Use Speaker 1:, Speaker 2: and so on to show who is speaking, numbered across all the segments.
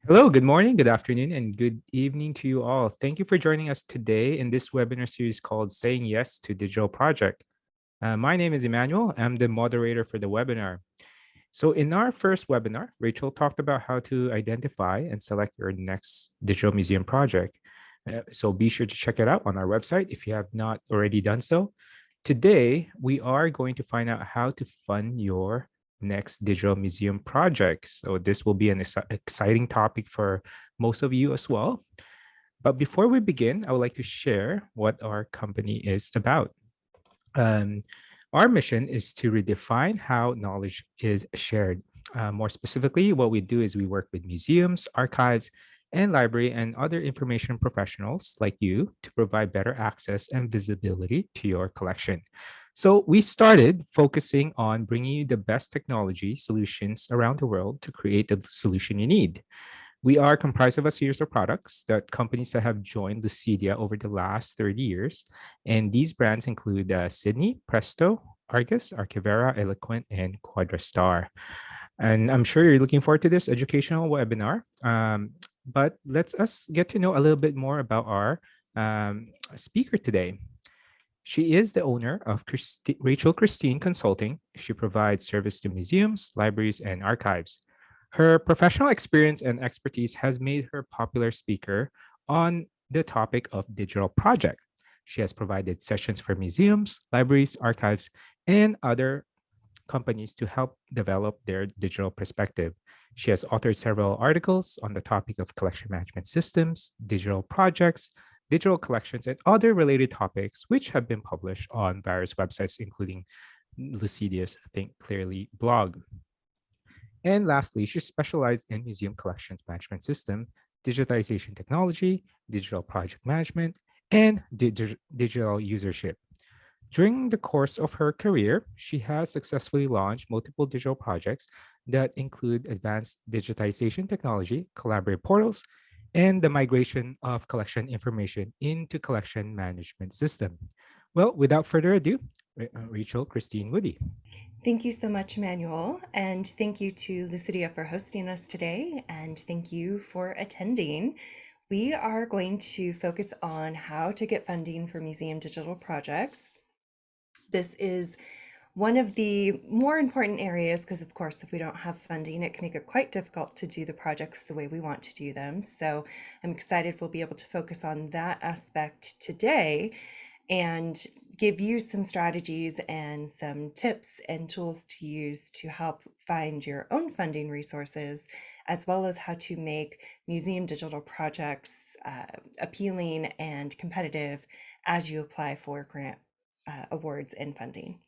Speaker 1: Hello, good morning, good afternoon, and good evening to you all. Thank you for joining us today in this webinar series called Saying Yes to Digital Project. My name is Emmanuel. I'm the moderator for the webinar. So in our first webinar, Rachel talked about how to identify and select your next digital museum project. So be sure to check it out on our website if you have not already done so. Today, we are going to find out how to fund your next digital museum project. So this will be an exciting topic for most of you as well. But before we begin, I would like to share what our company is about. Um, our mission is to redefine how knowledge is shared. More specifically, what we do is we work with museums, archives, and library and other information professionals like you to provide better access and visibility to your collection. So we started focusing on bringing you the best technology solutions around the world to create the solution you need. We are comprised of a series of products that companies that have joined Lucidea over the last 30 years. And these brands include Sydney, Presto, Argus, Archivera, Eloquent, and Quadrastar. And I'm sure you're looking forward to this educational webinar. But let's us get to know a little bit more about our speaker today. She is the owner of Rachael Cristine Consulting. She provides service to museums, libraries, and archives. Her professional experience and expertise has made her popular speaker on the topic of digital project. She has provided sessions for museums, libraries, archives, and other companies to help develop their digital perspective. She has authored several articles on the topic of collection management systems, digital projects, digital collections, and other related topics, which have been published on various websites, including Lucidia's Think Clearly blog. And lastly, she specialized in museum collections management system, digitization technology, digital project management, and digital usership. During the course of her career, she has successfully launched multiple digital projects that include advanced digitization technology, collaborative portals, and the migration of collection information into collection management system. Well, without further ado, Rachel Cristine Woody.
Speaker 2: Thank you so much, Emmanuel, and thank you to Lucidea for hosting us today, and thank you for attending. We are going to focus on how to get funding for museum digital projects. This is one of the more important areas because, of course, if we don't have funding, it can make it quite difficult to do the projects the way we want to do them. So I'm excited we'll be able to focus on that aspect today and give you some strategies and some tips and tools to use to help find your own funding resources, as well as how to make museum digital projects appealing and competitive as you apply for grant awards and funding.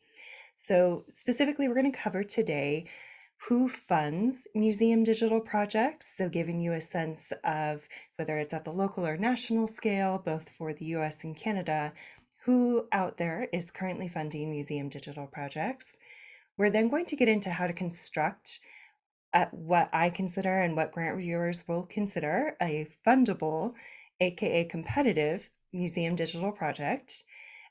Speaker 2: So specifically, we're going to cover today who funds museum digital projects. So giving you a sense of whether it's at the local or national scale, both for the US and Canada, who out there is currently funding museum digital projects. We're then going to get into how to construct what I consider and what grant reviewers will consider a fundable, aka competitive museum digital project.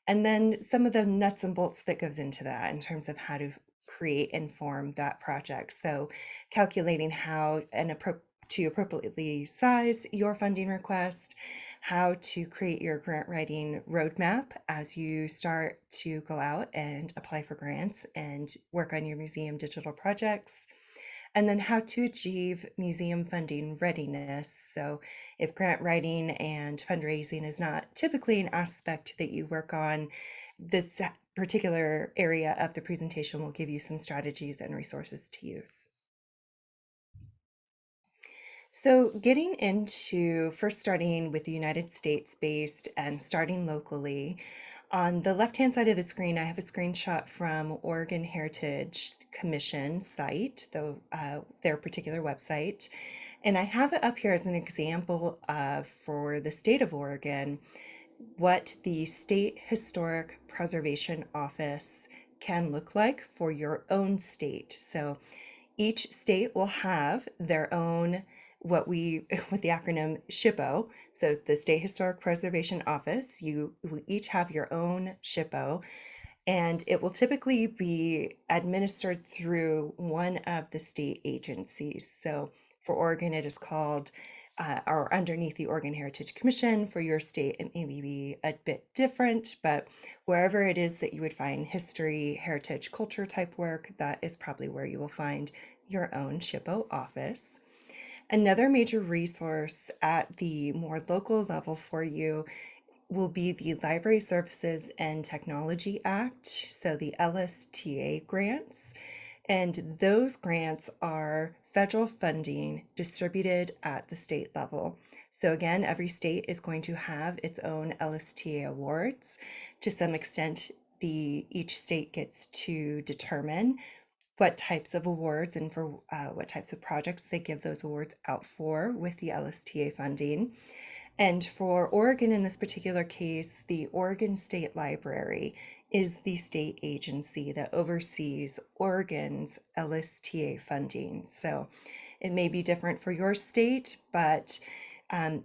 Speaker 2: And then some of the nuts and bolts that goes into that in terms of how to create and form that project. So calculating how to appropriately size your funding request, how to create your grant writing roadmap as you start to go out and apply for grants and work on your museum digital projects, and then how to achieve museum funding readiness. So if grant writing and fundraising is not typically an aspect that you work on, this particular area of the presentation will give you some strategies and resources to use. So getting into first starting with the United States based and starting locally, on the left-hand side of the screen, I have a screenshot from Oregon Heritage Commission site, their particular website. And I have it up here as an example of, for the state of Oregon, what the State Historic Preservation Office can look like for your own state. So each state will have their own, what we with the acronym SHPO. So the State Historic Preservation Office, you will each have your own SHPO, and it will typically be administered through one of the state agencies. So For Oregon, it is called, or underneath the Oregon Heritage Commission. For your state, it may be a bit different, but wherever it is that you would find history, heritage, culture type work, that is probably where you will find your own SHPO office. Another major resource at the more local level for you will be the Library Services and Technology Act, so the LSTA grants. And those grants are federal funding distributed at the state level. So again, every state is going to have its own LSTA awards. To some extent, each state gets to determine what types of awards and for what types of projects they give those awards out for with the LSTA funding. And for Oregon, in this particular case, the Oregon State Library is the state agency that oversees Oregon's LSTA funding. So it may be different for your state, but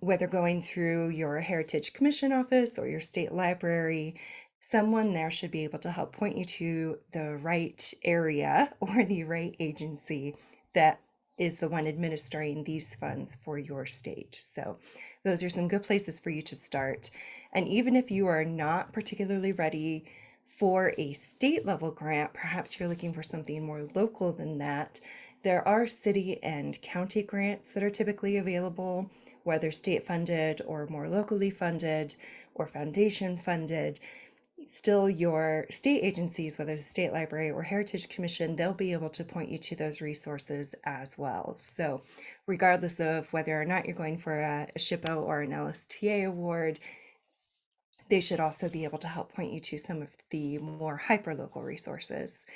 Speaker 2: whether going through your Heritage Commission office or your state library, someone there should be able to help point you to the right area or the right agency that is the one administering these funds for your state. So those are some good places for you to start. And even if you are not particularly ready for a state level grant, perhaps you're looking for something more local than that, there are city and county grants that are typically available, whether state funded or more locally funded or foundation funded. Still, your state agencies, whether it's the state library or Heritage Commission, they'll be able to point you to those resources as well. So regardless of whether or not you're going for a SHPO or an LSTA award, they should also be able to help point you to some of the more hyper-local resources.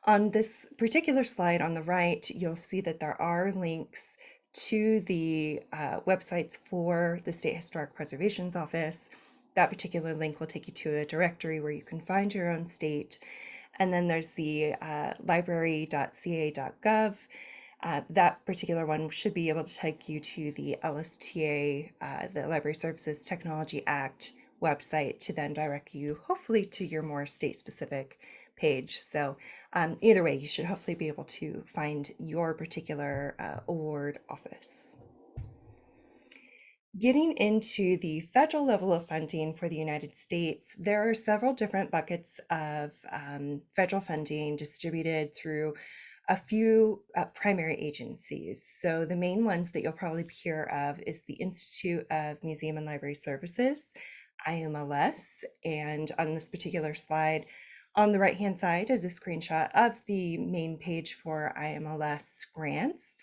Speaker 2: On this particular slide on the right, you'll see that there are links to the websites for the State Historic Preservation's Office. That particular link will take you to a directory where you can find your own state. And then there's the library.ca.gov. That particular one should be able to take you to the LSTA, the Library Services Technology Act website, to then direct you hopefully to your more state-specific page. So either way, you should hopefully be able to find your particular award office. Getting into the federal level of funding for the United States, there are several different buckets of federal funding distributed through a few primary agencies. So the main ones that you'll probably hear of is the Institute of Museum and Library Services, IMLS. And on this particular slide, on the right-hand side is a screenshot of the main page for IMLS grants.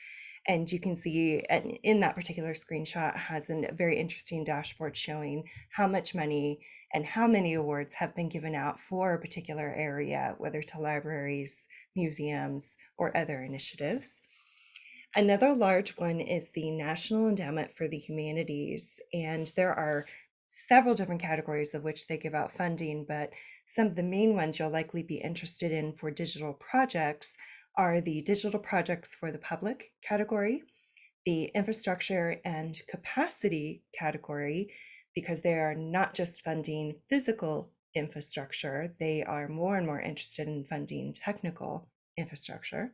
Speaker 2: And you can see in that particular screenshot has a very interesting dashboard showing how much money and how many awards have been given out for a particular area, whether to libraries, museums, or other initiatives. Another large one is the National Endowment for the Humanities, and there are several different categories of which they give out funding, but some of the main ones you'll likely be interested in for digital projects are the Digital Projects for the Public category, the Infrastructure and Capacity category, because they are not just funding physical infrastructure, they are more and more interested in funding technical infrastructure.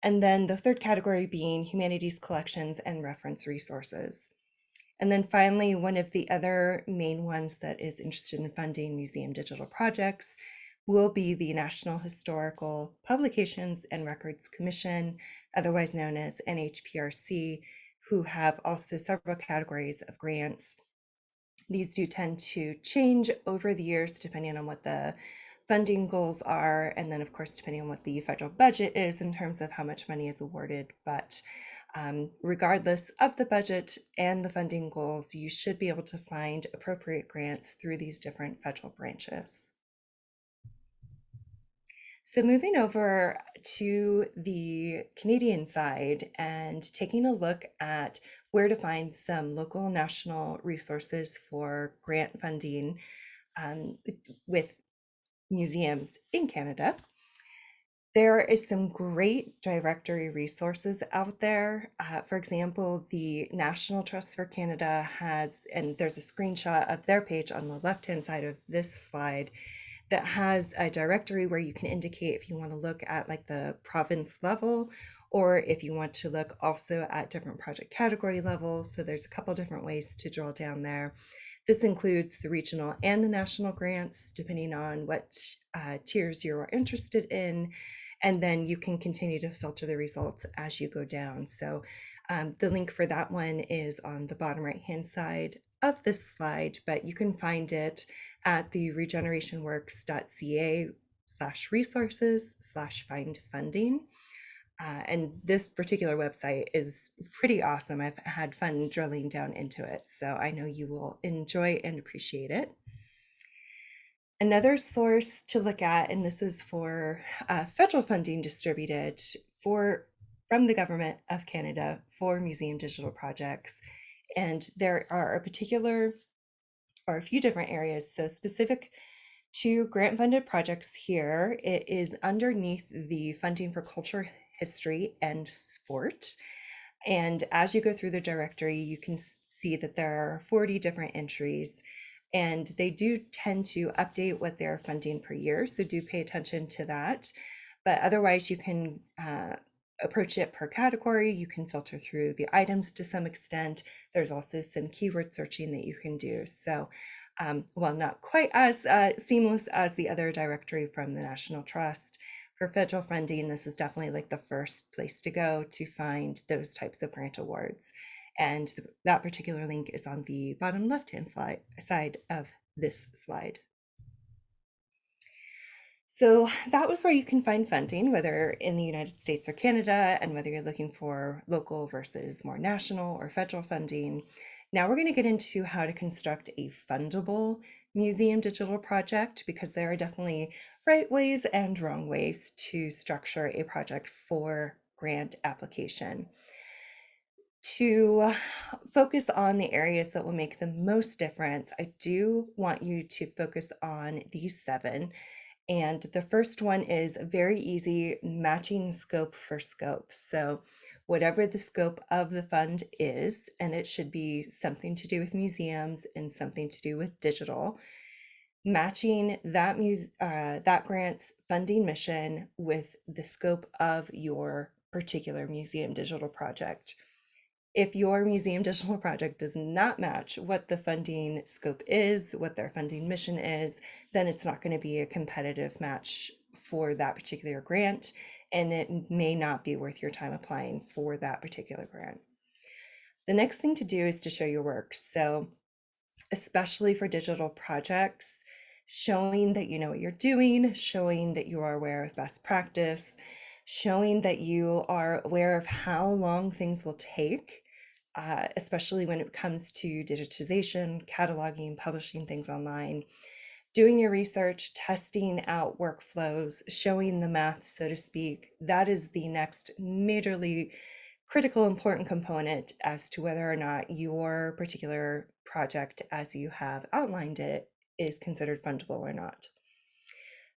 Speaker 2: And then the third category being humanities collections and reference resources. And then finally, one of the other main ones that is interested in funding museum digital projects will be the National Historical Publications and Records Commission, otherwise known as NHPRC, who have also several categories of grants. These do tend to change over the years depending on what the funding goals are, and then of course depending on what the federal budget is in terms of how much money is awarded. But regardless of the budget and the funding goals, you should be able to find appropriate grants through these different federal branches. So moving over to the Canadian side and taking a look at where to find some local national resources for grant funding with museums in Canada. There is some great directory resources out there. For example, the National Trust for Canada has, and there's a screenshot of their page on the left-hand side of this slide, that has a directory where you can indicate if you want to look at like the province level or if you want to look also at different project category levels. So there's a couple different ways to drill down there. This includes the regional and the national grants, depending on what tiers you're interested in. And then you can continue to filter the results as you go down. So the link for that one is on the bottom right-hand side of this slide, but you can find it at the regenerationworks.ca/resources/find funding. And this particular website is pretty awesome. I've had fun drilling down into it, so I know you will enjoy and appreciate it. Another source to look at, and this is for federal funding distributed from the Government of Canada for museum digital projects. And there are a few different areas. So specific to grant-funded projects here, it is underneath the funding for culture, history, and sport. And as you go through the directory, you can see that there are 40 different entries, and they do tend to update what they're funding per year. So do pay attention to that. But otherwise, you can approach it per category. You can filter through the items to some extent. There's also some keyword searching that you can do. So while not quite as seamless as the other directory from the National Trust, for federal funding, this is definitely like the first place to go to find those types of grant awards. And that particular link is on the bottom left-hand side of this slide. So that was where you can find funding, whether in the United States or Canada, and whether you're looking for local versus more national or federal funding. Now we're going to get into how to construct a fundable museum digital project, because there are definitely right ways and wrong ways to structure a project for grant application. To focus on the areas that will make the most difference, I do want you to focus on these 7. And the first one is very easy: matching scope for scope. So whatever the scope of the fund is, and it should be something to do with museums and something to do with digital, matching that grant's funding mission with the scope of your particular museum digital project. If your museum digital project does not match what the funding scope is, what their funding mission is, then it's not going to be a competitive match for that particular grant, and it may not be worth your time applying for that particular grant. The next thing to do is to show your work. So especially for digital projects, showing that you know what you're doing, showing that you are aware of best practice, showing that you are aware of how long things will take, especially when it comes to digitization, cataloging, publishing things online, doing your research, testing out workflows, showing the math, so to speak. That is the next majorly critical, important component as to whether or not your particular project, as you have outlined it, is considered fundable or not.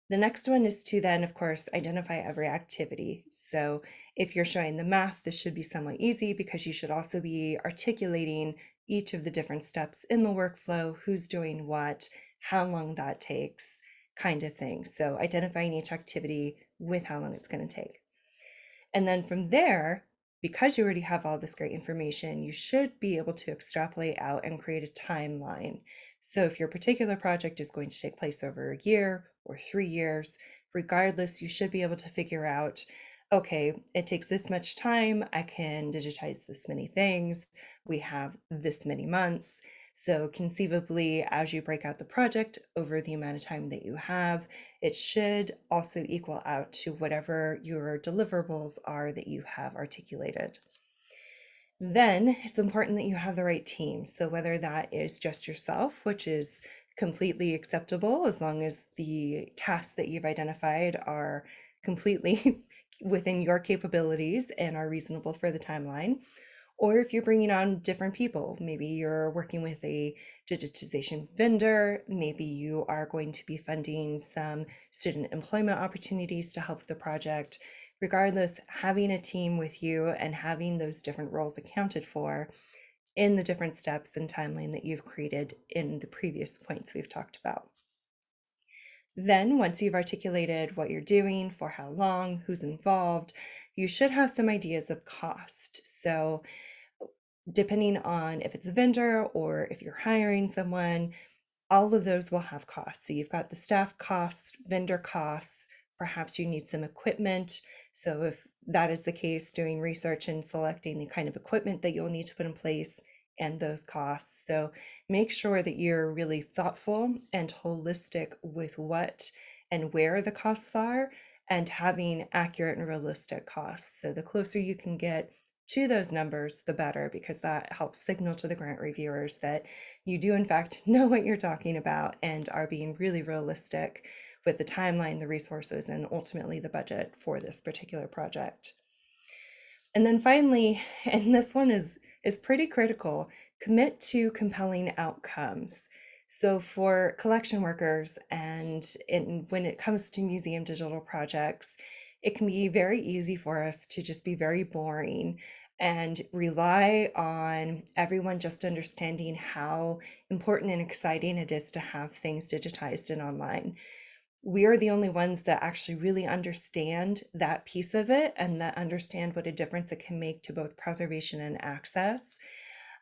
Speaker 2: The next one is to then, of course, identify every activity. So if you're showing the math, this should be somewhat easy, because you should also be articulating each of the different steps in the workflow, who's doing what, how long that takes, kind of thing. So identifying each activity with how long it's going to take. And then from there, because you already have all this great information, you should be able to extrapolate out and create a timeline. So if your particular project is going to take place over a year or 3 years, regardless, you should be able to figure out, okay, it takes this much time, I can digitize this many things, we have this many months. So conceivably, as you break out the project over the amount of time that you have, it should also equal out to whatever your deliverables are that you have articulated. Then it's important that you have the right team. So whether that is just yourself, which is completely acceptable as long as the tasks that you've identified are completely within your capabilities and are reasonable for the timeline, or if you're bringing on different people, maybe you're working with a digitization vendor, maybe you are going to be funding some student employment opportunities to help the project. Regardless, having a team with you and having those different roles accounted for in the different steps and timeline that you've created in the previous points we've talked about. Then once you've articulated what you're doing, for how long, who's involved, you should have some ideas of cost. So depending on if it's a vendor or if you're hiring someone, all of those will have costs. So you've got the staff costs, vendor costs, perhaps you need some equipment. So if that is the case, doing research and selecting the kind of equipment that you'll need to put in place and those costs. So make sure that you're really thoughtful and holistic with what and where the costs are and having accurate and realistic costs. So the closer you can get to those numbers, the better, because that helps signal to the grant reviewers that you do in fact know what you're talking about and are being really realistic with the timeline, the resources, and ultimately the budget for this particular project. And then finally, and this one is pretty critical, commit to compelling outcomes. So for collection workers when it comes to museum digital projects, it can be very easy for us to just be very boring and rely on everyone just understanding how important and exciting it is to have things digitized and online. We are the only ones that actually really understand that piece of it and that understand what a difference it can make to both preservation and access.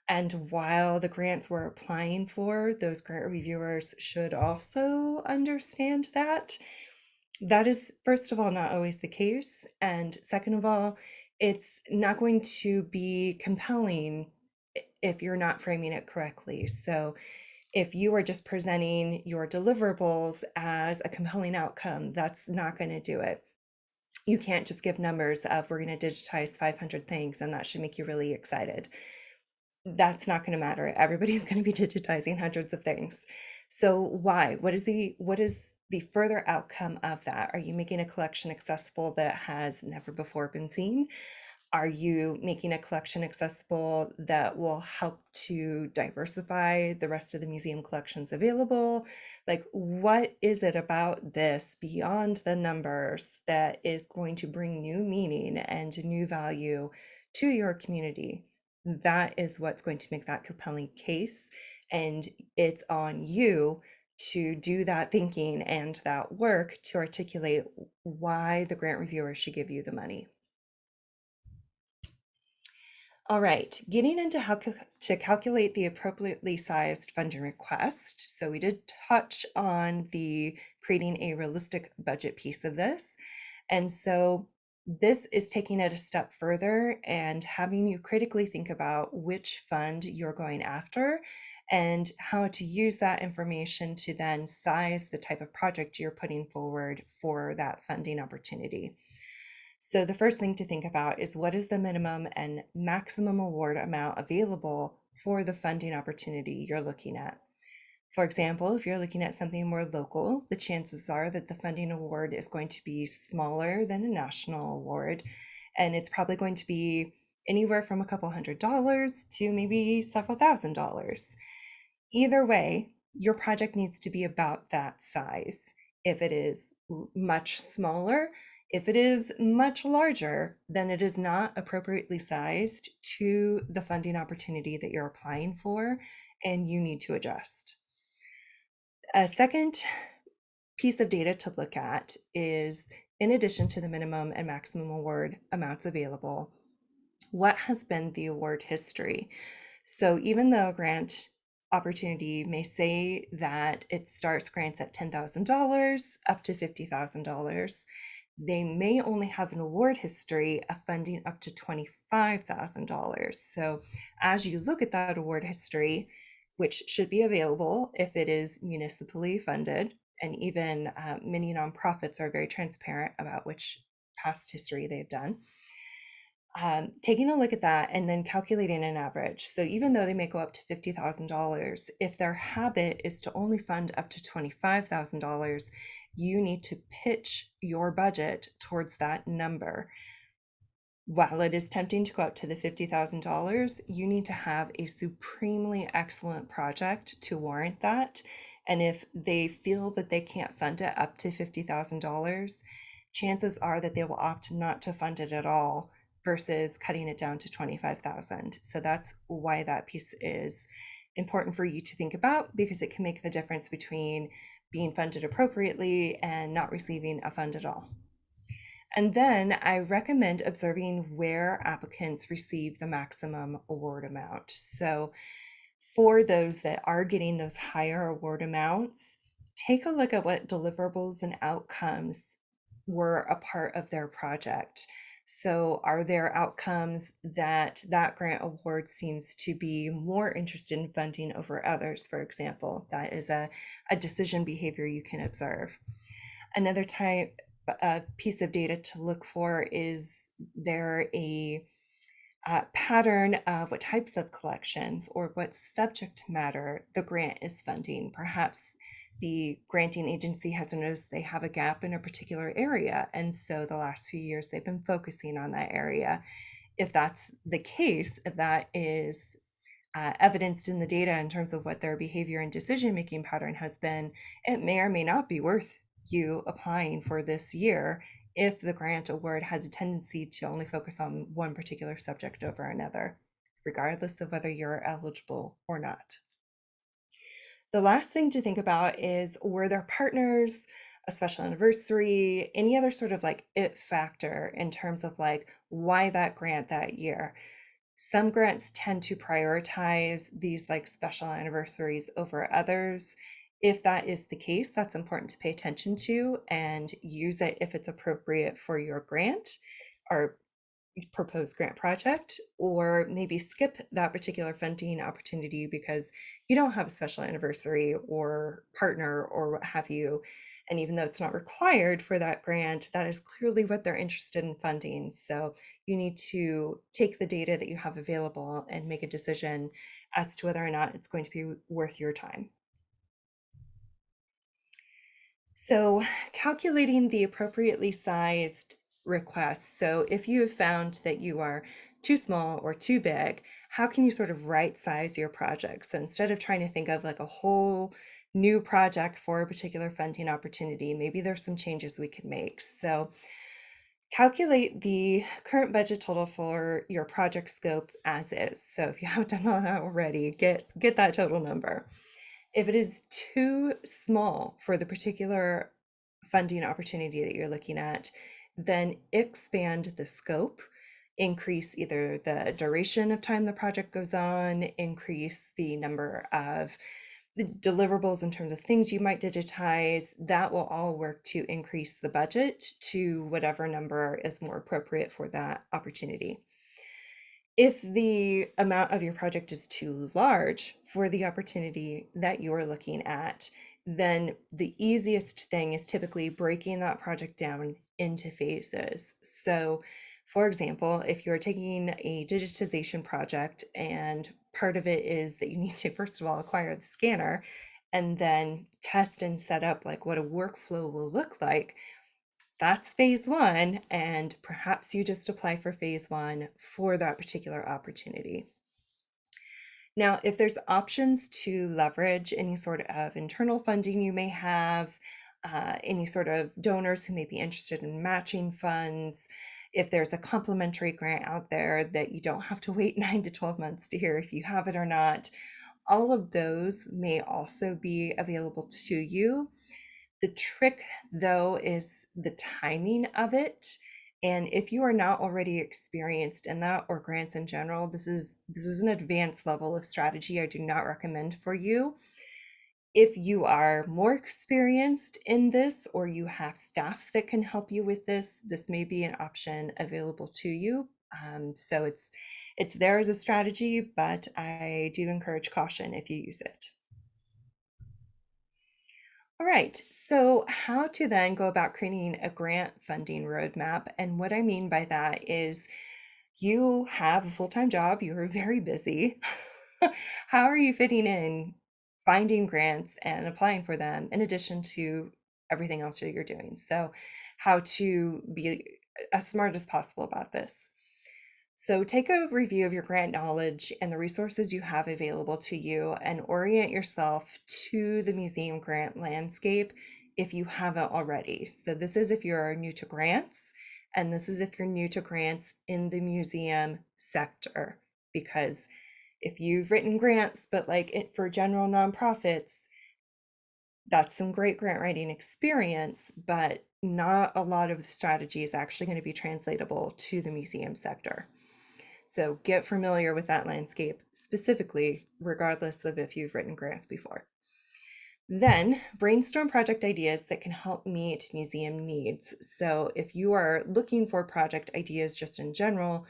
Speaker 2: And while the grants we're applying for, those grant reviewers should also understand that. That is, first of all, not always the case. And second of all, it's not going to be compelling if you're not framing it correctly. So if you are just presenting your deliverables as a compelling outcome, that's not going to do it. You can't just give numbers of we're going to digitize 500 things and that should make you really excited. That's not going to matter. Everybody's going to be digitizing hundreds of things. So why? What is the further outcome of that? Are you making a collection accessible that has never before been seen? Are you making a collection accessible that will help to diversify the rest of the museum collections available? Like, what is it about this beyond the numbers that is going to bring new meaning and new value to your community? That is what's going to make that compelling case. And it's on you to do that thinking and that work to articulate why the grant reviewer should give you the money. All right, getting into how to calculate the appropriately sized funding request. So we did touch on the creating a realistic budget piece of this. And so this is taking it a step further and having you critically think about which fund you're going after and how to use that information to then size the type of project you're putting forward for that funding opportunity. So the first thing to think about is what is the minimum and maximum award amount available for the funding opportunity you're looking at. For example, if you're looking at something more local, the chances are that the funding award is going to be smaller than a national award, and it's probably going to be anywhere from a couple $100s to maybe several $1,000s. Either way, your project needs to be about that size. If it is much smaller, if it is much larger, then it is not appropriately sized to the funding opportunity that you're applying for, and you need to adjust. A second piece of data to look at is, in addition to the minimum and maximum award amounts available, what has been the award history? So even though a grant opportunity may say that it starts grants at $10,000 up to $50,000, they may only have an award history of funding up to $25,000. So as you look at that award history, which should be available if it is municipally funded, and even many nonprofits are very transparent about which past history they've done. Taking a look at that and then calculating an average. So even though they may go up to $50,000, if their habit is to only fund up to $25,000, you need to pitch your budget towards that number. While it is tempting to go up to the $50,000, you need to have a supremely excellent project to warrant that. And if they feel that they can't fund it up to $50,000, chances are that they will opt not to fund it at all versus cutting it down to 25,000. So that's why that piece is important for you to think about, because it can make the difference between being funded appropriately and not receiving a fund at all. And then I recommend observing where applicants receive the maximum award amount. So for those that are getting those higher award amounts, take a look at what deliverables and outcomes were a part of their project. So are there outcomes that grant award seems to be more interested in funding over others, for example? That is a decision behavior you can observe. Another type piece of data to look for is there a pattern of what types of collections or what subject matter the grant is funding. Perhaps the granting agency has noticed they have a gap in a particular area, and so the last few years they've been focusing on that area. If that's the case, if that is evidenced in the data in terms of what their behavior and decision making pattern has been, it may or may not be worth you applying for this year if the grant award has a tendency to only focus on one particular subject over another, regardless of whether you're eligible or not. The last thing to think about is, were there partners, a special anniversary, any other sort of like it factor in terms of like why that grant that year? Some grants tend to prioritize these like special anniversaries over others. If that is the case, that's important to pay attention to and use it if it's appropriate for your grant or proposed grant project, or maybe skip that particular funding opportunity because you don't have a special anniversary or partner or what have you. And even though it's not required for that grant, that is clearly what they're interested in funding. So you need to take the data that you have available and make a decision as to whether or not it's going to be worth your time. So calculating the appropriately sized requests. So if you have found that you are too small or too big, how can you sort of right size your project? So instead of trying to think of like a whole new project for a particular funding opportunity, maybe there's some changes we can make. So calculate the current budget total for your project scope as is. So if you haven't done all that already, get that total number. If it is too small for the particular funding opportunity that you're looking at, then expand the scope, increase either the duration of time the project goes on, increase the number of the deliverables in terms of things you might digitize. That will all work to increase the budget to whatever number is more appropriate for that opportunity. If the amount of your project is too large for the opportunity that you're looking at, then the easiest thing is typically breaking that project down into phases. So, for example, if you're taking a digitization project and part of it is that you need to, first of all, acquire the scanner and then test and set up like what a workflow will look like, that's phase one, and perhaps you just apply for phase one for that particular opportunity. Now, if there's options to leverage any sort of internal funding you may have, any sort of donors who may be interested in matching funds, if there's a complementary grant out there that you don't have to wait 9 to 12 months to hear if you have it or not, all of those may also be available to you. The trick, though, is the timing of it. And if you are not already experienced in that or grants in general, this is an advanced level of strategy I do not recommend for you. If you are more experienced in this or you have staff that can help you with this may be an option available to you. So it's there as a strategy, but I do encourage caution if you use it. All right, so how to then go about creating a grant funding roadmap. And what I mean by that is you have a full-time job, you are very busy. How are you fitting in finding grants and applying for them in addition to everything else that you're doing? So how to be as smart as possible about this. So take a review of your grant knowledge and the resources you have available to you and orient yourself to the museum grant landscape if you haven't already. So this is if you're new to grants, and this is if you're new to grants in the museum sector, because if you've written grants, but like for general nonprofits, That's some great grant writing experience, but not a lot of the strategy is actually going to be translatable to the museum sector. So get familiar with that landscape specifically, regardless of if you've written grants before. Then brainstorm project ideas that can help meet museum needs. So if you are looking for project ideas just in general,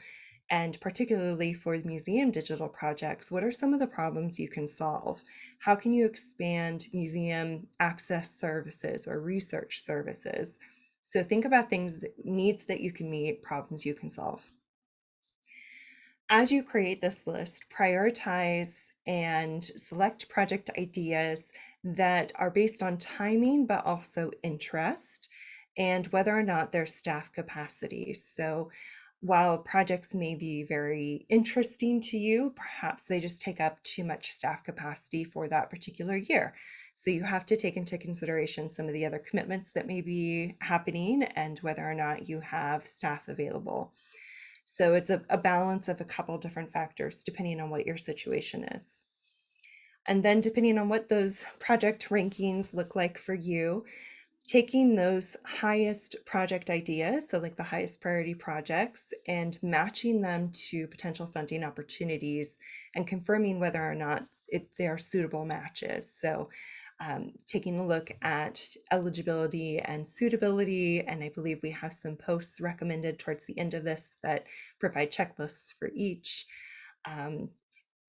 Speaker 2: and particularly for museum digital projects, what are some of the problems you can solve? How can you expand museum access services or research services? So think about things that needs that you can meet, problems you can solve. As you create this list, prioritize and select project ideas that are based on timing, but also interest, and whether or not there's staff capacity. So while projects may be very interesting to you, perhaps they just take up too much staff capacity for that particular year. So you have to take into consideration some of the other commitments that may be happening and whether or not you have staff available. So it's a balance of a couple different factors depending on what your situation is. And then depending on what those project rankings look like for you, taking those highest project ideas, so like the highest priority projects, and matching them to potential funding opportunities and confirming whether or not they are suitable matches. So taking a look at eligibility and suitability, and I believe we have some posts recommended towards the end of this that provide checklists for each. Um,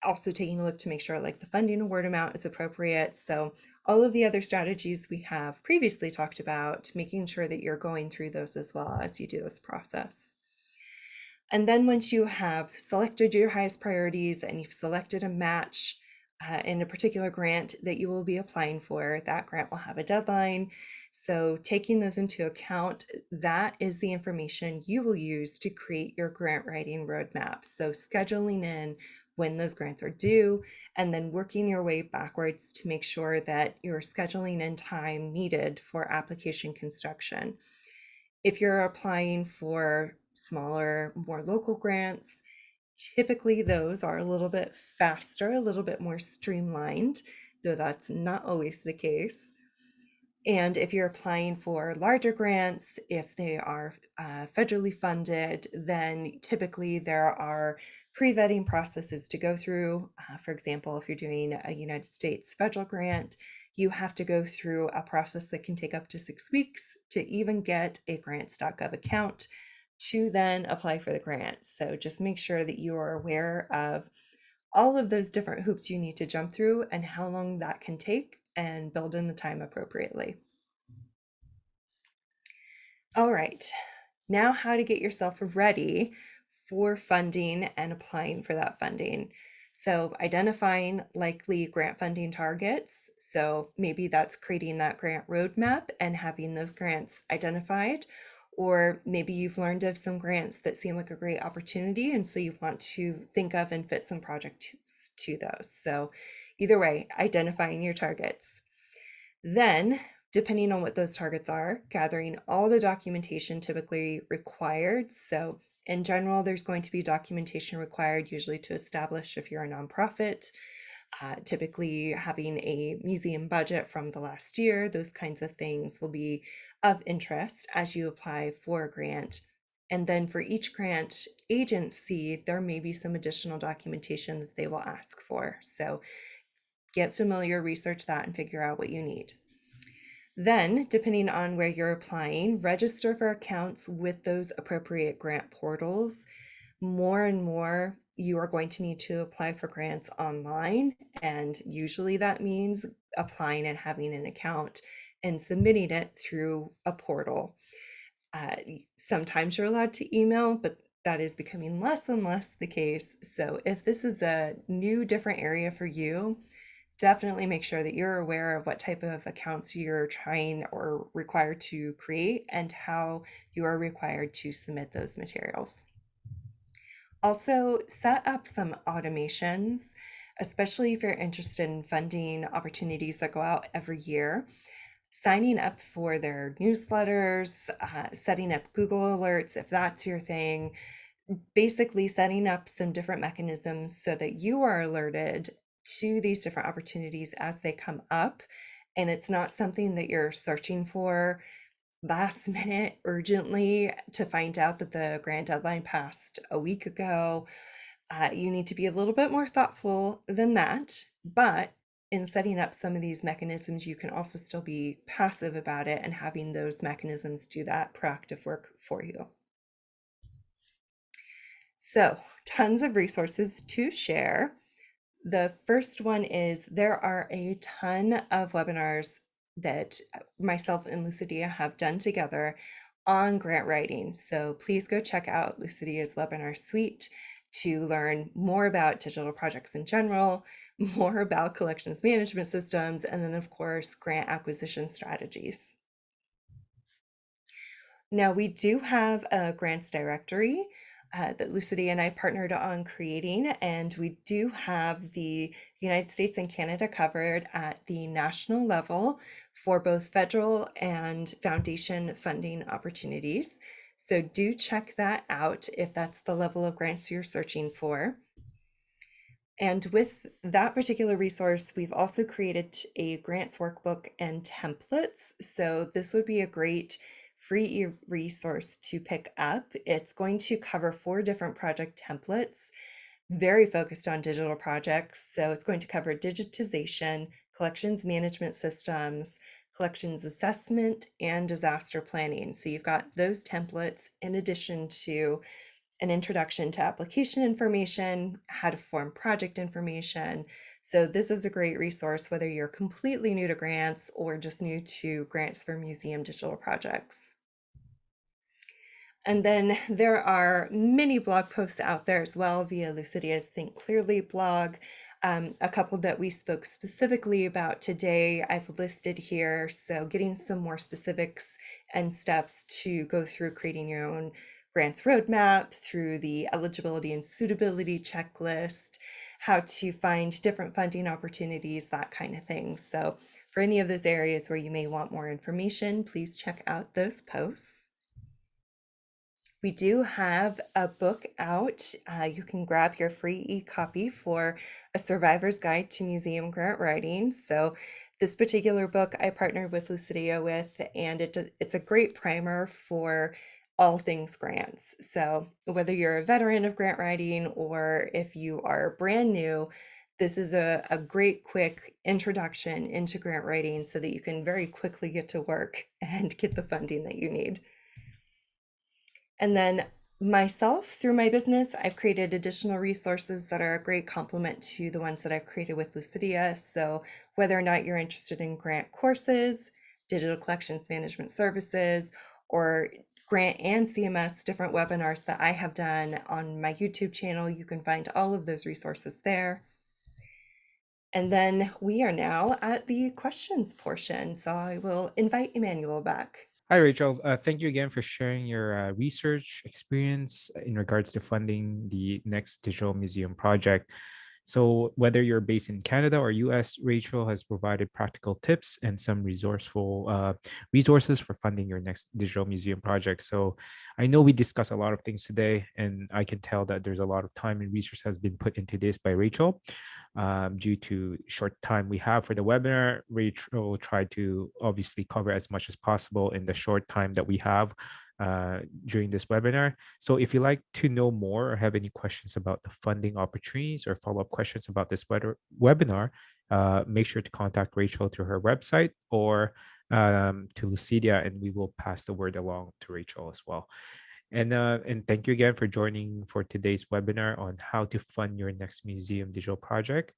Speaker 2: Also taking a look to make sure like the funding award amount is appropriate. So all of the other strategies we have previously talked about, making sure that you're going through those as well as you do this process. And then once you have selected your highest priorities and you've selected a match in a particular grant that you will be applying for, that grant will have a deadline. So taking those into account, that is the information you will use to create your grant writing roadmap. So scheduling in when those grants are due and then working your way backwards to make sure that you're scheduling in time needed for application construction. If you're applying for smaller, more local grants, typically those are a little bit faster, a little bit more streamlined, though that's not always the case. And if you're applying for larger grants, if they are federally funded, then typically there are pre-vetting processes to go through. For example, if you're doing a United States federal grant, you have to go through a process that can take up to 6 weeks to even get a grants.gov account to then apply for the grant. So just make sure that you are aware of all of those different hoops you need to jump through and how long that can take and build in the time appropriately. All right, now how to get yourself ready for funding and applying for that funding. So identifying likely grant funding targets. So maybe that's creating that grant roadmap and having those grants identified. Or maybe you've learned of some grants that seem like a great opportunity, and so you want to think of and fit some projects to those. So either way, identifying your targets. Then, depending on what those targets are, gathering all the documentation typically required. So in general, there's going to be documentation required usually to establish if you're a nonprofit, typically having a museum budget from the last year. Those kinds of things will be of interest as you apply for a grant. And then for each grant agency, there may be some additional documentation that they will ask for. So get familiar, research that, and figure out what you need. Then, depending on where you're applying, register for accounts with those appropriate grant portals. More and more, you are going to need to apply for grants online, and usually that means applying and having an account and submitting it through a portal. Uh, Sometimes you're allowed to email, but that is becoming less and less the case. So if this is a new, different area for you, definitely make sure that you're aware of what type of accounts you're trying or required to create and how you are required to submit those materials. Also, set up some automations, especially if you're interested in funding opportunities that go out every year. Signing up for their newsletters, setting up Google Alerts if that's your thing, basically setting up some different mechanisms so that you are alerted to these different opportunities as they come up and it's not something that you're searching for last minute urgently to find out that the grant deadline passed a week ago, you need to be a little bit more thoughtful than that. But in setting up some of these mechanisms, you can also still be passive about it and having those mechanisms do that proactive work for you. So, tons of resources to share. The first one is there are a ton of webinars that myself and Lucidea have done together on grant writing. So please go check out Lucidea's webinar suite to learn more about digital projects in general, more about collections management systems, and then of course, grant acquisition strategies. Now, we do have a grants directory that Lucidity and I partnered on creating, and we do have the United States and Canada covered at the national level for both federal and foundation funding opportunities. So do check that out if that's the level of grants you're searching for. And with that particular resource, we've also created a grants workbook and templates. So this would be a great free resource to pick up. It's going to cover 4 different project templates, very focused on digital projects. So it's going to cover digitization, collections management systems, collections assessment, and disaster planning. So you've got those templates in addition to an introduction to application information, how to form project information. So this is a great resource whether you're completely new to grants or just new to grants for museum digital projects. And then there are many blog posts out there as well via Lucidea's Think Clearly blog. A couple that we spoke specifically about today, I've listed here. So getting some more specifics and steps to go through creating your own grants roadmap, through the eligibility and suitability checklist, how to find different funding opportunities, that kind of thing. So for any of those areas where you may want more information, please check out those posts. We do have a book out. You can grab your free e-copy for A Survivor's Guide to Museum Grant Writing. So this particular book I partnered with Lucidea with, and it's a great primer for all things grants. So whether you're a veteran of grant writing or if you are brand new, this is a great quick introduction into grant writing so that you can very quickly get to work and get the funding that you need. And then myself, through my business, I've created additional resources that are a great complement to the ones that I've created with Lucidea. So whether or not you're interested in grant courses, digital collections management services, or grant and CMS different webinars that I have done on my YouTube channel, you can find all of those resources there. And then we are now at the questions portion. So I will invite Emmanuel back.
Speaker 1: Hi, Rachel. Thank you again for sharing your research experience in regards to funding the next digital museum project. So, whether you're based in Canada or US, Rachel has provided practical tips and some resourceful resources for funding your next digital museum project. So, I know we discussed a lot of things today, and I can tell that there's a lot of time and research has been put into this by Rachel. Due to short time we have for the webinar, Rachel will try to obviously cover as much as possible in the short time that we have during this webinar. So if you'd like to know more or have any questions about the funding opportunities or follow-up questions about this webinar, make sure to contact Rachel through her website or to Lucidea, and we will pass the word along to Rachel as well. And thank you again for joining for today's webinar on how to fund your next museum digital project.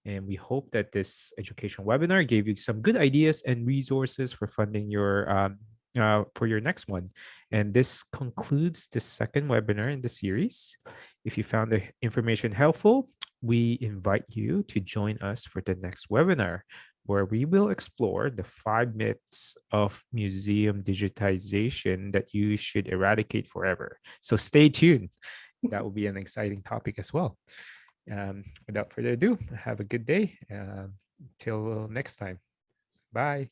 Speaker 1: And we hope that this education webinar gave you some good ideas and resources for funding your for your next one. And this concludes the second webinar in the series. If you found the information helpful, we invite you to join us for the next webinar, where we will explore the 5 myths of museum digitization that you should eradicate forever. So stay tuned. That will be an exciting topic as well. Without further ado, have a good day. Till next time. Bye.